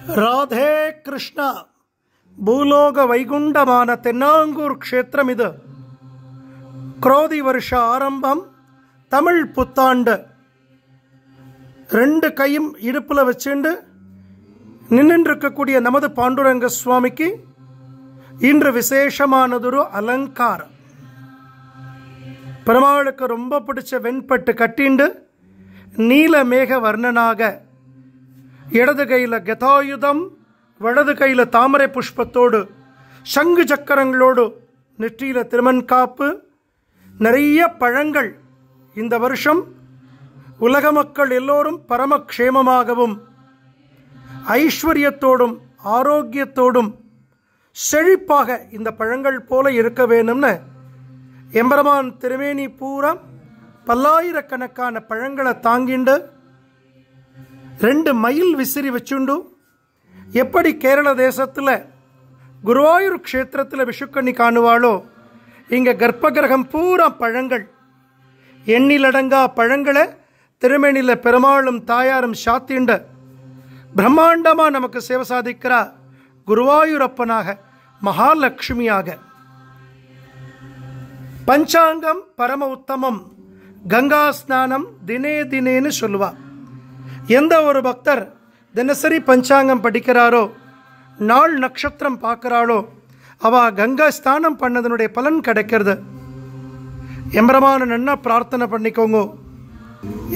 ராதே கிருஷ்ணா. பூலோக வைகுண்டமான தென்னாங்கூர் க்ஷேத்திரம் இது. குரோதி வருஷ ஆரம்பம், தமிழ் புத்தாண்டு. ரெண்டு கையும் இடுப்பில் வச்சுண்டு நின்றுருக்கக்கூடிய நமது பாண்டுரங்க சுவாமிக்கு இன்று விசேஷமானதொரு அலங்காரம். பெருமாளுக்கு ரொம்ப பிடிச்ச வெண்பட்டு கட்டிண்டு நீல மேக வர்ணனாக, இடது கையில் கதாயுதம், வலது கையில் தாமரை புஷ்பத்தோடு, சங்கு சக்கரங்களோடு, நெற்றியில் திருமண்காப்பு, நிறைய பழங்கள். இந்த வருஷம் உலக மக்கள் எல்லோரும் பரமக்ஷேமமாகவும் ஐஸ்வர்யத்தோடும் ஆரோக்கியத்தோடும் செழிப்பாக இந்த பழங்கள் போல இருக்க வேணும்னு எம்பெருமான் திருமேனி பூரா பல்லாயிரக்கணக்கான பழங்களை தாங்கிண்டு ரெண்டு மயில் விசிறி வச்சுண்டு, எப்படி கேரள தேசத்தில் குருவாயூர் க்ஷேத்திரத்தில் விஷுக்கண்ணி காணுவாளோ, இங்கே கர்ப்பகிரகம் பூரா பழங்கள், எண்ணிலடங்கா பழங்களை திருமேனியில் பெருமாளும் தாயாரும் சாத்திண்டு பிரம்மாண்டமாக நமக்கு சேவை சாதிக்கிறா குருவாயூரப்பனாக, மகாலட்சுமியாக. பஞ்சாங்கம் பரம உத்தமம், கங்கா ஸ்நானம் தினே தினேன்னு சொல்லுவா. எந்த ஒரு பக்தர் தினசரி பஞ்சாங்கம் படிக்கிறாரோ, நாள் நட்சத்திரம் பார்க்குறாளோ, அவள் கங்கா ஸ்நானம் பண்ணதனுடைய பலன் கிடைக்கிறது. எம்பெருமான நன்னா பிரார்த்தனை பண்ணிக்கோங்க.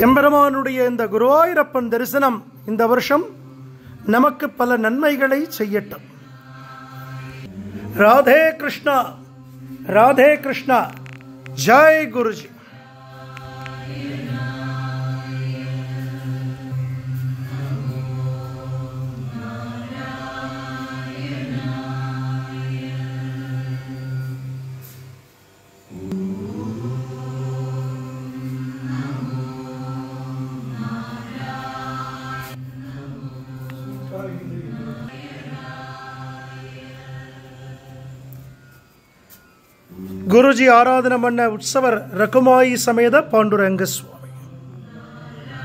எம்பெருமானுடைய இந்த குருவாயூரப்பன் தரிசனம் இந்த வருஷம் நமக்கு பல நன்மைகளை செய்யட்டும். ராதே கிருஷ்ணா, ராதே கிருஷ்ணா. ஜெய் குருஜி. குருஜி ஆராதனை பண்ண உற்சவர் ரகுமாயி சமேத பாண்டுரங்க சுவாமி.